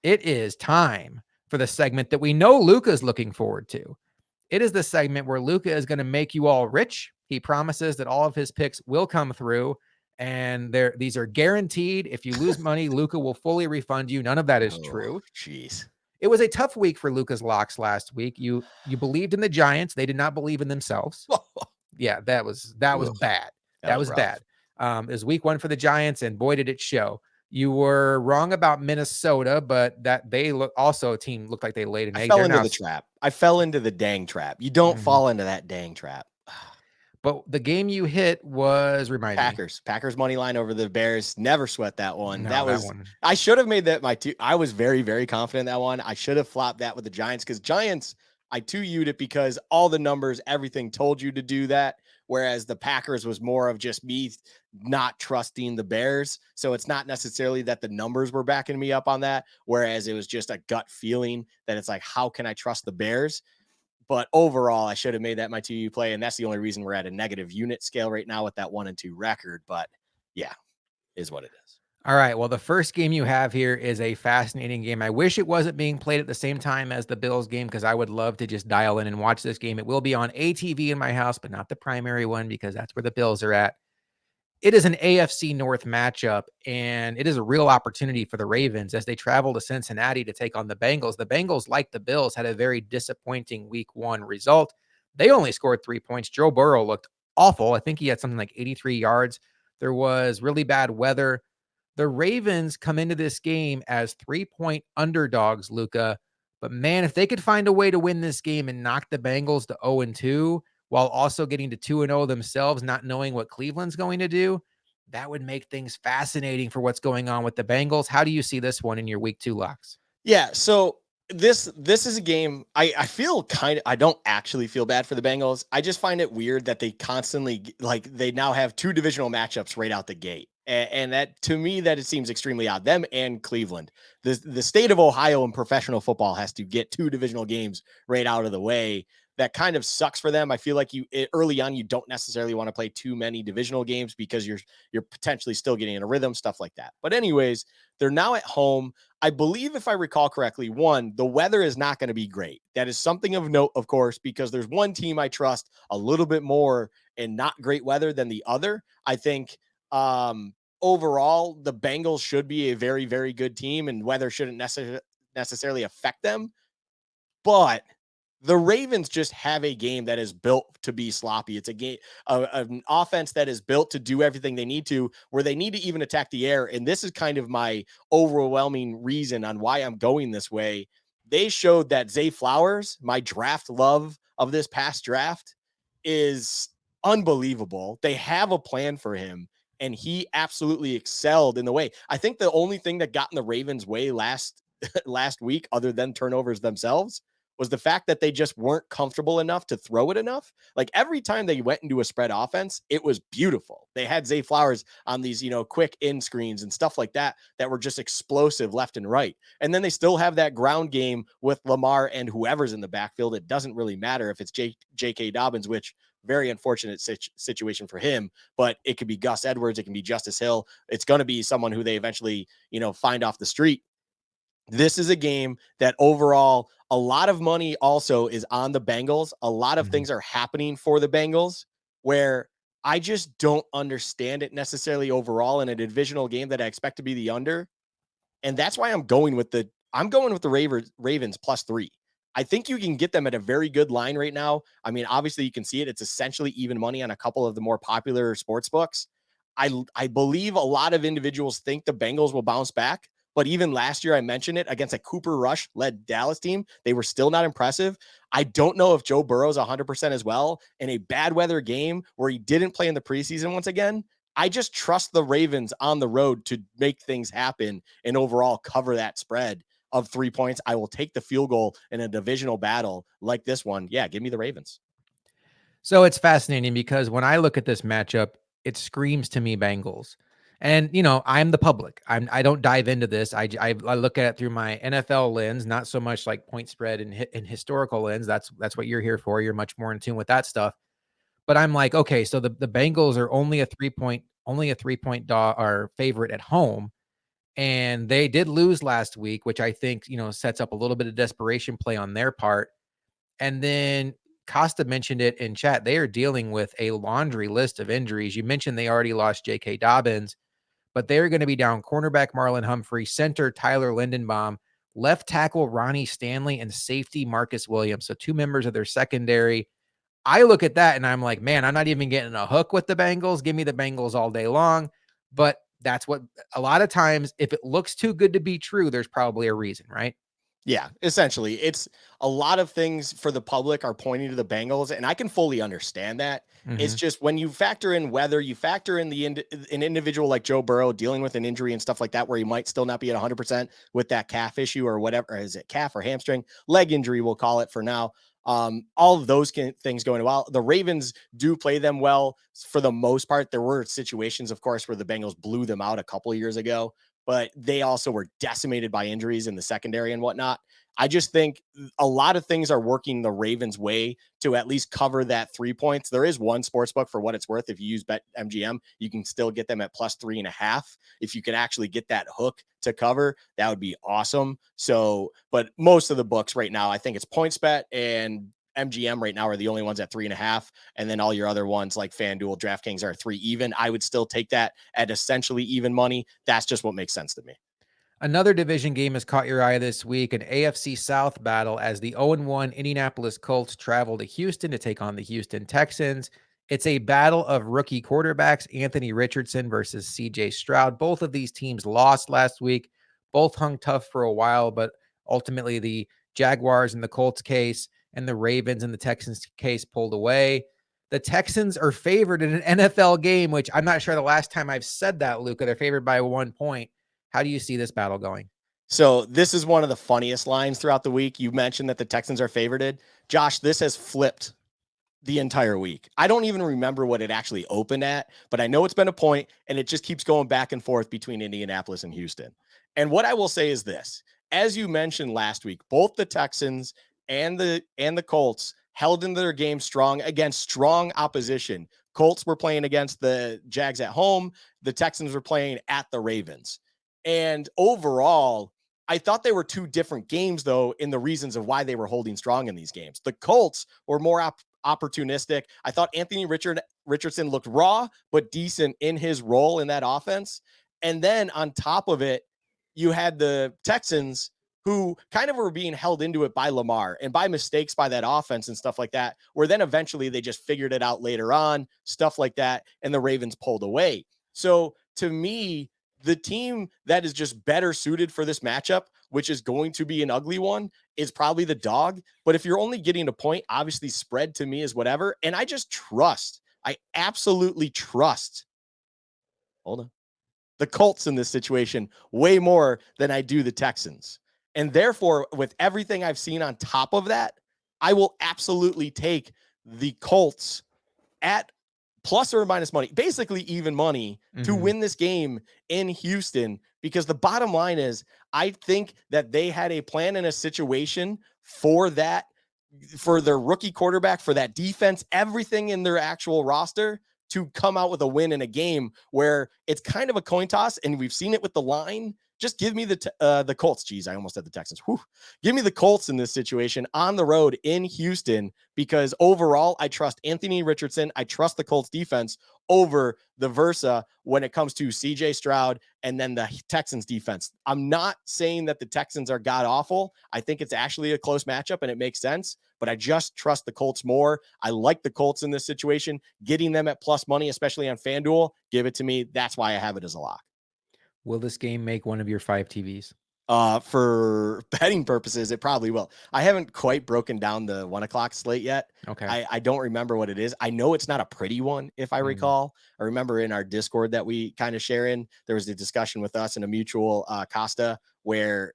It is time for the segment that we know Luka's looking forward to. It is the segment where Luka is going to make you all rich. He promises that all of his picks will come through, and these are guaranteed. If you lose money, Luka will fully refund you. None of that is Oh, true. jeez. It was a tough week for Luka's locks last week. You believed in the Giants. They did not believe in themselves. Yeah, that was bad. That That was was rough. bad. It was week 1 for the Giants, and boy, did it show. You were wrong about Minnesota, but that they look also a team looked like they laid an I egg. fell They're into now the trap. I fell into the dang trap. You don't Mhm. fall into that dang trap. But the game you hit was remind me. Packers money line over the Bears. Never sweat that one. No, that one. I should have made that my two. I was very, very confident in that one. I should have flopped that with the Giants because Giants, I 2U'd it because all the numbers, everything told you to do that. Whereas the Packers was more of just me not trusting the Bears. So it's not necessarily that the numbers were backing me up on that. Whereas it was just a gut feeling that it's like, how can I trust the Bears? But overall, I should have made that my 2U play. And that's the only reason we're at a negative unit scale right now with that 1-2 record. But yeah, is what it is. All right. Well, the first game you have here is a fascinating game. I wish it wasn't being played at the same time as the Bills game because I would love to just dial in and watch this game. It will be on ATV in my house, but not the primary one because that's where the Bills are at. It is an AFC North matchup, and it is a real opportunity for the Ravens as they travel to Cincinnati to take on the Bengals. The Bengals, like the Bills, had a very disappointing week 1 result. They only scored 3 points. Joe Burrow looked awful. I think he had something like 83 yards. There was really bad weather. The Ravens come into this game as 3-point underdogs, Luka. But man, if they could find a way to win this game and knock the Bengals to 0-2, while also getting to 2-0 themselves, not knowing what Cleveland's going to do, that would make things fascinating for what's going on with the Bengals. How do you see this one in your week 2 locks? Yeah. So this is a game I feel kind of I don't actually feel bad for the Bengals. I just find it weird that they constantly like they now have 2 divisional matchups right out the gate. And that to me that it seems extremely odd. Them and Cleveland. The state of Ohio in professional football has to get 2 divisional games right out of the way. That kind of sucks for them. I feel like early on you don't necessarily want to play too many divisional games because you're potentially still getting in a rhythm, stuff like that. But anyways, they're now at home. I believe, if I recall correctly, one, the weather is not going to be great. That is something of note, of course, because there's one team I trust a little bit more in not great weather than the other. I think overall, the Bengals should be a very, very good team, and weather shouldn't necessarily affect them. But the Ravens just have a game that is built to be sloppy. It's a game, an offense that is built to do everything they need to, where they need to even attack the air. And this is kind of my overwhelming reason on why I'm going this way. They showed that Zay Flowers, my draft love of this past draft, is unbelievable. They have a plan for him, and he absolutely excelled in the way. I think the only thing that got in the Ravens' way last week, other than turnovers themselves, was the fact that they just weren't comfortable enough to throw it enough. Like every time they went into a spread offense, it was beautiful. They had Zay Flowers on these, quick in screens and stuff like that that were just explosive left and right. And then they still have that ground game with Lamar and whoever's in the backfield. It doesn't really matter if it's J.K. Dobbins, which very unfortunate situation for him, but it could be Gus Edwards. It can be Justice Hill. It's going to be someone who they eventually, find off the street. This is a game that overall a lot of money also is on the Bengals. A lot of things are happening for the Bengals where I just don't understand it necessarily overall in a divisional game that I expect to be the under. And that's why I'm going with the Ravens +3. I think you can get them at a very good line right now. I mean, obviously you can see it. It's essentially even money on a couple of the more popular sports books. I believe a lot of individuals think the Bengals will bounce back. But even last year, I mentioned it against a Cooper Rush led Dallas team. They were still not impressive. I don't know if Joe Burrow's 100% as well in a bad weather game where he didn't play in the preseason once again. I just trust the Ravens on the road to make things happen and overall cover that spread of 3 points. I will take the field goal in a divisional battle like this one. Yeah, give me the Ravens. So it's fascinating because when I look at this matchup, it screams to me Bengals. And I'm the public. I don't dive into this. I look at it through my NFL lens, not so much like point spread and historical lens. That's what you're here for. You're much more in tune with that stuff. But I'm like, okay, so the Bengals are only a 3-point dog or favorite at home. And they did lose last week, which I think, sets up a little bit of desperation play on their part. And then Costa mentioned it in chat. They are dealing with a laundry list of injuries. You mentioned they already lost J.K. Dobbins, but they're going to be down cornerback Marlon Humphrey, center Tyler Lindenbaum, left tackle Ronnie Stanley, and safety Marcus Williams. So 2 members of their secondary. I look at that and I'm like, man, I'm not even getting a hook with the Bengals. Give me the Bengals all day long. But that's what a lot of times, if it looks too good to be true, there's probably a reason, right? Yeah, essentially, it's a lot of things for the public are pointing to the Bengals, and I can fully understand that. It's Mm-hmm. just when you factor in weather, you factor in an individual like Joe Burrow dealing with an injury and stuff like that, where he might still not be at 100% with that calf issue or whatever. Or is it calf or hamstring? Leg injury, we'll call it for now. All of those things going well. The Ravens do play them well for the most part. There were situations, of course, where the Bengals blew them out a couple of years ago, but they also were decimated by injuries in the secondary and whatnot. I just think a lot of things are working the Ravens' way to at least cover that 3 points. There is one sports book for what it's worth. If you use BetMGM, you can still get them at plus 3.5. If you can actually get that hook to cover, that would be awesome. So, but most of the books right now, I think it's PointsBet and MGM right now are the only ones at 3.5. And then all your other ones like FanDuel, DraftKings are 3 even. I would still take that at essentially even money. That's just what makes sense to me. Another division game has caught your eye this week, an AFC South battle as the 0-1 Indianapolis Colts travel to Houston to take on the Houston Texans. It's a battle of rookie quarterbacks, Anthony Richardson versus CJ Stroud. Both of these teams lost last week. Both hung tough for a while, but ultimately the Jaguars in the Colts case and the Ravens in the Texans case pulled away. The Texans are favored in an NFL game, which I'm not sure the last time I've said that, Luka. They're favored by 1 point. How do you see this battle going? So this is one of the funniest lines throughout the week. You mentioned that the Texans are favored. Josh, this has flipped the entire week. I don't even remember what it actually opened at, but I know it's been a point, and it just keeps going back and forth between Indianapolis and Houston. And what I will say is this: as you mentioned last week, both the Texans and the Colts held into their game strong against strong opposition. Colts were playing against the Jags at home. The Texans were playing at the Ravens. And overall, I thought they were two different games, though, in the reasons of why they were holding strong in these games. The Colts were more opportunistic. I thought Anthony Richardson looked raw, but decent in his role in that offense. And then on top of it, you had the Texans who kind of were being held into it by Lamar and by mistakes by that offense and stuff like that, where then eventually they just figured it out later on, stuff like that, and the Ravens pulled away. So to me, the team that is just better suited for this matchup, which is going to be an ugly one, is probably the dog. But if you're only getting a point, obviously spread to me is whatever. And I just trust, I absolutely trust. Hold on. The Colts in this situation way more than I do the Texans. And therefore, with everything I've seen on top of that, I will absolutely take the Colts at plus or minus money, basically even money to win this game in Houston, because the bottom line is I think that they had a plan and a situation for that, for their rookie quarterback, for that defense, everything in their actual roster to come out with a win in a game where it's kind of a coin toss, and we've seen it with the line. Just give me the Colts. Geez, I almost had the Texans. Whew. Give me the Colts in this situation on the road in Houston, because overall, I trust Anthony Richardson. I trust the Colts defense over the Versa when it comes to CJ Stroud and then the Texans defense. I'm not saying that the Texans are god awful. I think it's actually a close matchup and it makes sense, but I just trust the Colts more. I like the Colts in this situation. Getting them at plus money, especially on FanDuel, give it to me. That's why I have it as a lock. Will this game make one of your 5 TVs? For betting purposes, it probably will. I haven't quite broken down the 1 o'clock slate yet. Okay. I don't remember what it is. I know it's not a pretty one, if I recall. I remember in our Discord that we kind of share in, there was a discussion with us and a mutual Costa where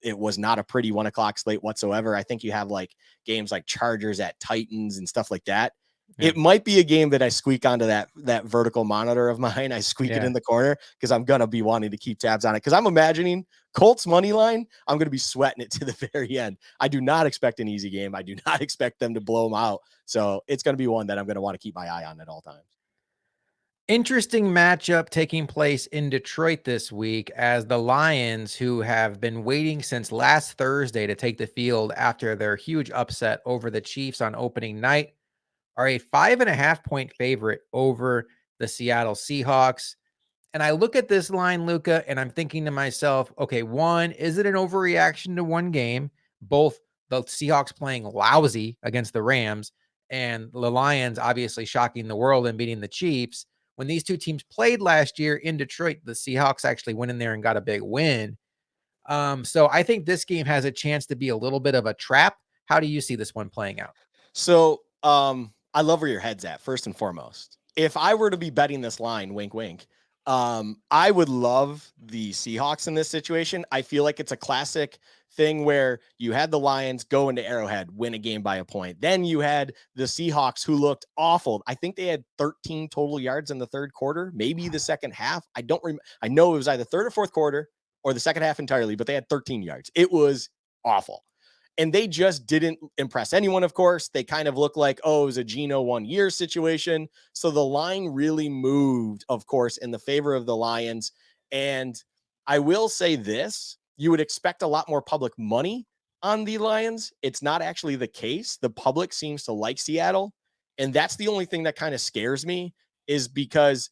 it was not a pretty 1 o'clock slate whatsoever. I think you have like games like Chargers at Titans and stuff like that. Yeah. It might be a game that I squeak onto that vertical monitor of mine. I squeak it in the corner because I'm gonna be wanting to keep tabs on it, because I'm imagining Colts money line, I'm going to be sweating it to the very end. I do not expect an easy game. I do not expect them to blow them out. So it's going to be one that I'm going to want to keep my eye on at all times. Interesting matchup taking place in Detroit this week as the Lions, who have been waiting since last Thursday to take the field after their huge upset over the Chiefs on opening night, are a 5.5 point favorite over the Seattle Seahawks. And I look at this line, Luka, and I'm thinking to myself, okay, one, is it an overreaction to one game? Both the Seahawks playing lousy against the Rams and the Lions obviously shocking the world and beating the Chiefs. When these two teams played last year in Detroit, the Seahawks actually went in there and got a big win. So I think this game has a chance to be a little bit of a trap. How do you see this one playing out? So, I love where your head's at, first and foremost. If I were to be betting this line, wink, wink, I would love the Seahawks in this situation. I feel like it's a classic thing where you had the Lions go into Arrowhead, win a game by a point. Then you had the Seahawks who looked awful. I think they had 13 total yards in the third quarter, maybe the second half. I don't remember. I know it was either third or fourth quarter or the second half entirely, but they had 13 yards. It was awful. And they just didn't impress anyone, of course. They kind of look like, oh, it was a Geno 1 year situation. So the line really moved, of course, in the favor of the Lions. And I will say this, you would expect a lot more public money on the Lions. It's not actually the case. The public seems to like Seattle. And that's the only thing that kind of scares me, is because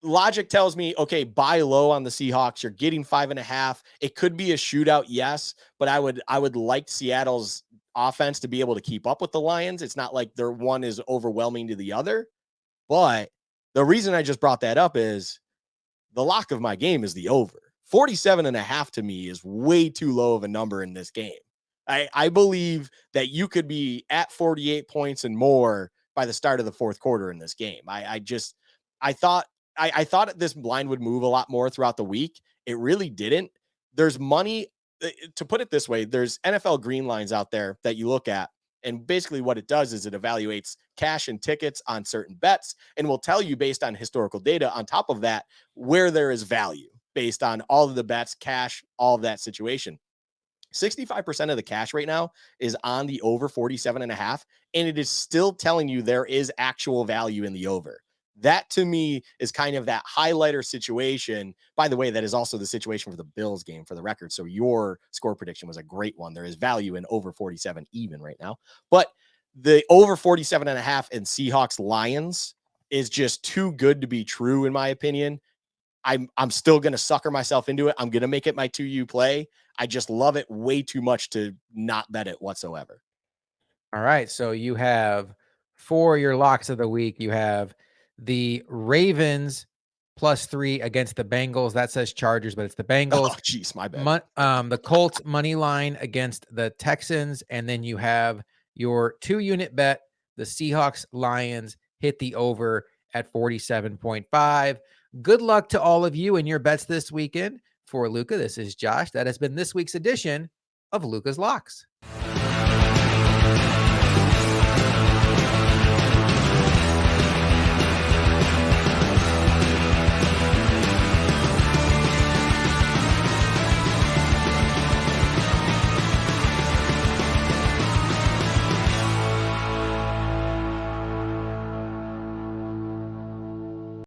logic tells me, okay, buy low on the Seahawks. You're getting 5.5. It could be a shootout, yes, but I would like Seattle's offense to be able to keep up with the Lions. It's not like their one is overwhelming to the other. But the reason I just brought that up is the lock of my game is the over. 47.5 to me is way too low of a number in this game. I believe that you could be at 48 points and more by the start of the fourth quarter in this game. I thought I thought this line would move a lot more throughout the week. It really didn't. There's money, to put it this way, there's NFL green lines out there that you look at. And basically what it does is it evaluates cash and tickets on certain bets and will tell you, based on historical data on top of that, where there is value based on all of the bets, cash, all of that situation. 65% of the cash right now is on the over 47.5, and it is still telling you there is actual value in the over. That to me is kind of that highlighter situation. By the way, that is also the situation for the Bills game, for the record. So your score prediction was a great one. There is value in over 47 even right now. But the over 47.5 and Seahawks Lions is just too good to be true, in my opinion. I'm still going to sucker myself into it. I'm going to make it my 2U play. I just love it way too much to not bet it whatsoever. All right. So you have for your locks of the week, you have the Ravens +3 against the Bengals. That says Chargers, but it's the Oh, Bengals. geez, my bad. The Colts money line against the Texans. And then you have your 2-unit bet. The Seahawks Lions hit the over at 47.5. Good luck to all of you in your bets this weekend. For Luka, this is Josh. That has been this week's edition of Luka's Locks.